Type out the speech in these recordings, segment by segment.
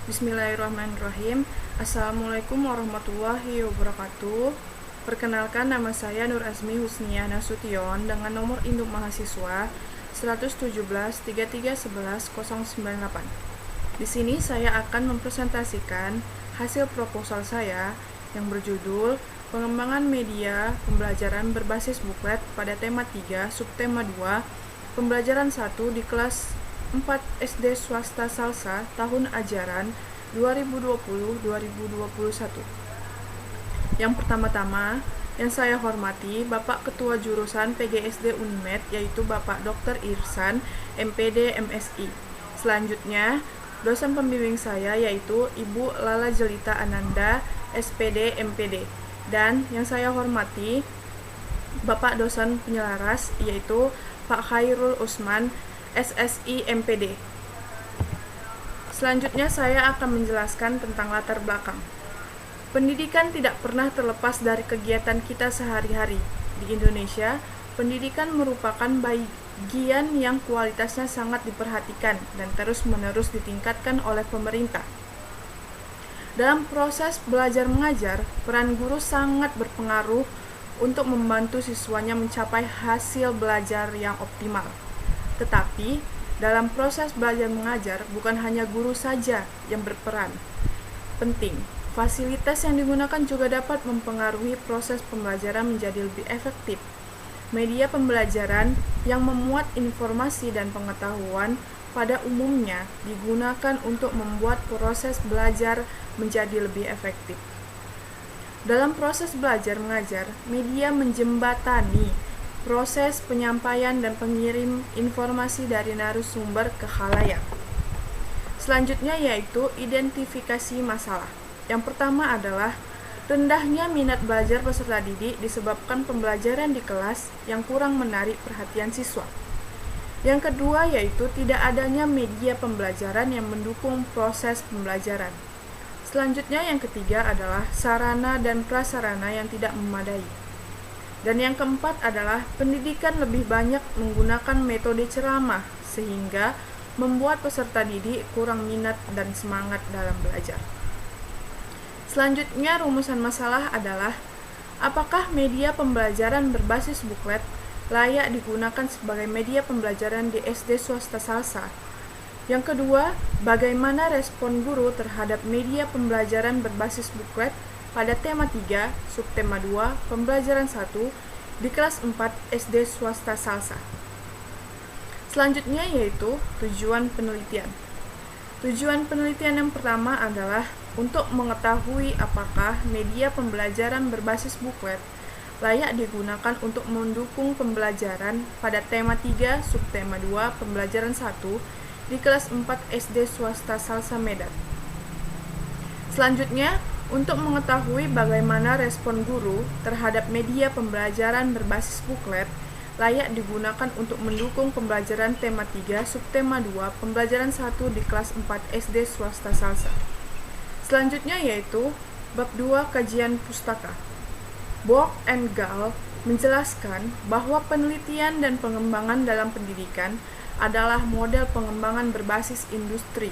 Bismillahirrahmanirrahim. Assalamualaikum warahmatullahi wabarakatuh. Perkenalkan, nama saya Nur Azmi Husniah Nasution dengan nomor induk mahasiswa 117 3311 098. Di sini saya akan mempresentasikan hasil proposal saya yang berjudul Pengembangan Media Pembelajaran Berbasis Buklet pada tema 3, subtema 2, pembelajaran 1 di kelas 4 SD swasta Salsa tahun ajaran 2020-2021. Yang pertama-tama, yang saya hormati Bapak Ketua Jurusan PGSD Unmed, yaitu Bapak Dr. Irsan, MPD MSI. Selanjutnya, dosen pembimbing saya yaitu Ibu Lala Jelita Ananda, SPD MPD. Dan yang saya hormati Bapak dosen penyelaras yaitu Pak Khairul Usman, SSI MPD. Selanjutnya saya akan menjelaskan tentang latar belakang. Pendidikan tidak pernah terlepas dari kegiatan kita sehari-hari. Di Indonesia, pendidikan merupakan bagian yang kualitasnya sangat diperhatikan dan terus-menerus ditingkatkan oleh pemerintah. Dalam proses belajar mengajar, peran guru sangat berpengaruh untuk membantu siswanya mencapai hasil belajar yang optimal. Tetapi, dalam proses belajar mengajar, bukan hanya guru saja yang berperan penting. Fasilitas yang digunakan juga dapat mempengaruhi proses pembelajaran menjadi lebih efektif. Media pembelajaran yang memuat informasi dan pengetahuan pada umumnya digunakan untuk membuat proses belajar menjadi lebih efektif. Dalam proses belajar mengajar, media menjembatani proses penyampaian dan pengirim informasi dari narasumber ke khalayak. Selanjutnya yaitu identifikasi masalah. Yang pertama adalah rendahnya minat belajar peserta didik disebabkan pembelajaran di kelas yang kurang menarik perhatian siswa. Yang kedua yaitu tidak adanya media pembelajaran yang mendukung proses pembelajaran. Selanjutnya yang ketiga adalah sarana dan prasarana yang tidak memadai. Dan yang keempat adalah pendidikan lebih banyak menggunakan metode ceramah sehingga membuat peserta didik kurang minat dan semangat dalam belajar. Selanjutnya rumusan masalah adalah apakah media pembelajaran berbasis buklet layak digunakan sebagai media pembelajaran di SD swasta Salsa? Yang kedua, bagaimana respon guru terhadap media pembelajaran berbasis buklet pada tema 3, subtema 2, pembelajaran 1 di kelas 4 SD swasta Salsa. Selanjutnya yaitu tujuan penelitian. Tujuan penelitian yang pertama adalah untuk mengetahui apakah media pembelajaran berbasis buklet layak digunakan untuk mendukung pembelajaran pada tema 3, subtema 2, pembelajaran 1 di kelas 4 SD swasta Salsa Medan. Selanjutnya, untuk mengetahui bagaimana respon guru terhadap media pembelajaran berbasis buklet layak digunakan untuk mendukung pembelajaran tema 3, subtema 2, pembelajaran 1 di kelas 4 SD swasta Salsa. Selanjutnya yaitu bab 2 kajian pustaka. Borg and Gall menjelaskan bahwa penelitian dan pengembangan dalam pendidikan adalah model pengembangan berbasis industri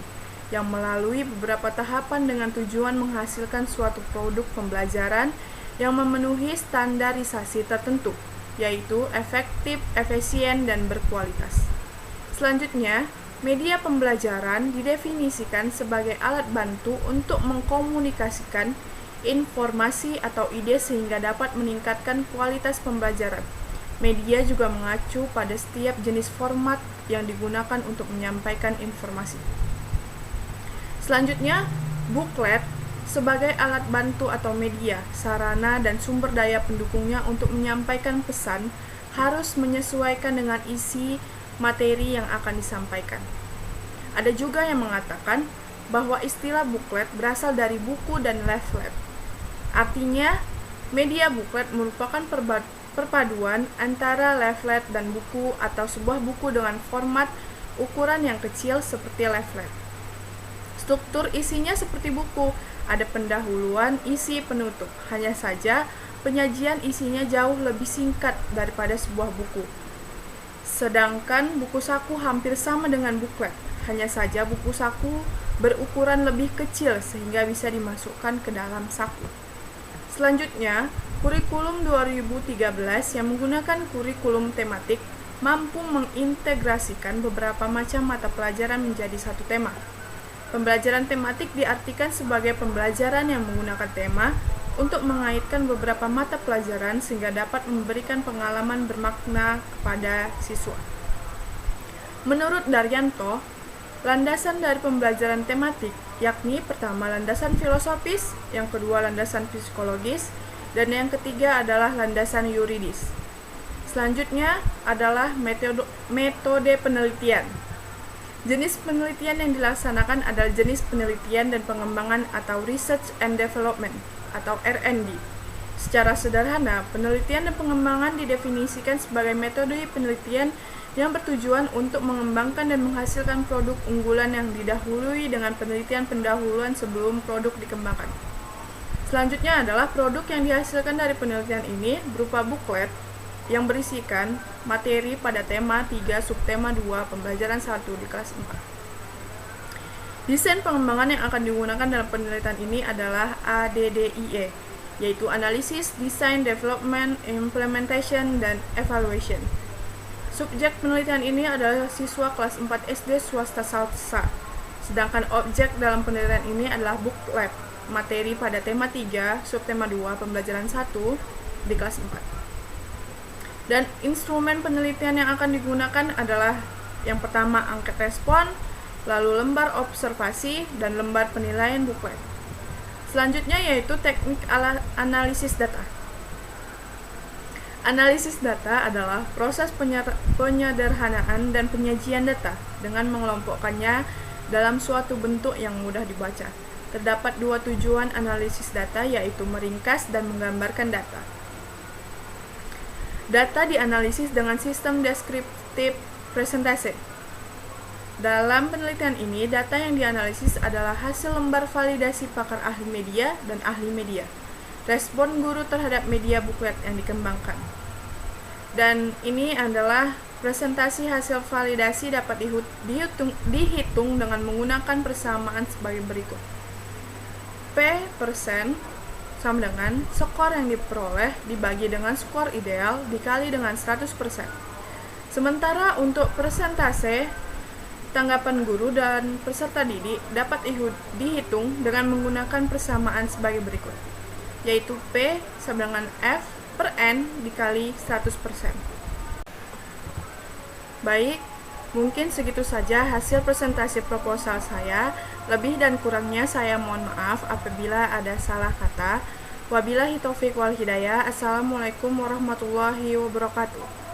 yang melalui beberapa tahapan dengan tujuan menghasilkan suatu produk pembelajaran yang memenuhi standarisasi tertentu, yaitu efektif, efisien, dan berkualitas. Selanjutnya, media pembelajaran didefinisikan sebagai alat bantu untuk mengkomunikasikan informasi atau ide sehingga dapat meningkatkan kualitas pembelajaran. Media juga mengacu pada setiap jenis format yang digunakan untuk menyampaikan informasi. Selanjutnya, buklet sebagai alat bantu atau media, sarana, dan sumber daya pendukungnya untuk menyampaikan pesan harus menyesuaikan dengan isi materi yang akan disampaikan. Ada juga yang mengatakan bahwa istilah buklet berasal dari buku dan leaflet. Artinya, media buklet merupakan perpaduan antara leaflet dan buku atau sebuah buku dengan format ukuran yang kecil seperti leaflet. Struktur isinya seperti buku, ada pendahuluan, isi, penutup. Hanya saja penyajian isinya jauh lebih singkat daripada sebuah buku. Sedangkan buku saku hampir sama dengan buklet. Hanya saja buku saku berukuran lebih kecil sehingga bisa dimasukkan ke dalam saku. Selanjutnya, kurikulum 2013 yang menggunakan kurikulum tematik mampu mengintegrasikan beberapa macam mata pelajaran menjadi satu tema. Pembelajaran tematik diartikan sebagai pembelajaran yang menggunakan tema untuk mengaitkan beberapa mata pelajaran sehingga dapat memberikan pengalaman bermakna kepada siswa. Menurut Daryanto, landasan dari pembelajaran tematik yakni pertama landasan filosofis, yang kedua landasan psikologis, dan yang ketiga adalah landasan yuridis. Selanjutnya adalah metode penelitian. Jenis penelitian yang dilaksanakan adalah jenis penelitian dan pengembangan atau research and development atau R&D. Secara sederhana, penelitian dan pengembangan didefinisikan sebagai metode penelitian yang bertujuan untuk mengembangkan dan menghasilkan produk unggulan yang didahului dengan penelitian pendahuluan sebelum produk dikembangkan. Selanjutnya adalah produk yang dihasilkan dari penelitian ini berupa buklet yang berisikan materi pada tema 3 subtema 2 pembelajaran 1 di kelas 4. Desain pengembangan yang akan digunakan dalam penelitian ini adalah ADDIE, yaitu Analysis, Design, Development, Implementation, dan Evaluation. Subjek penelitian ini adalah siswa kelas 4 SD swasta Salsa, sedangkan objek dalam penelitian ini adalah buklet materi pada tema 3 subtema 2 pembelajaran 1 di kelas 4. Dan instrumen penelitian yang akan digunakan adalah yang pertama angket respon, lalu lembar observasi, dan lembar penilaian buklet. Selanjutnya yaitu teknik analisis data. Analisis data adalah proses penyederhanaan dan penyajian data dengan mengelompokkannya dalam suatu bentuk yang mudah dibaca. Terdapat dua tujuan analisis data, yaitu meringkas dan menggambarkan data. Data dianalisis dengan sistem deskriptif presentasi. Dalam penelitian ini, data yang dianalisis adalah hasil lembar validasi pakar ahli media dan ahli media, respon guru terhadap media buklet yang dikembangkan. Dan ini adalah presentasi hasil validasi dapat dihitung dengan menggunakan persamaan sebagai berikut. P% sama dengan skor yang diperoleh dibagi dengan skor ideal dikali dengan 100%. Sementara untuk persentase tanggapan guru dan peserta didik dapat dihitung dengan menggunakan persamaan sebagai berikut, yaitu P sama dengan F per N dikali 100%. Baik, mungkin segitu saja hasil presentasi proposal saya. Lebih dan kurangnya saya mohon maaf apabila ada salah kata. Wabillahi taufiq wal hidayah. Assalamualaikum warahmatullahi wabarakatuh.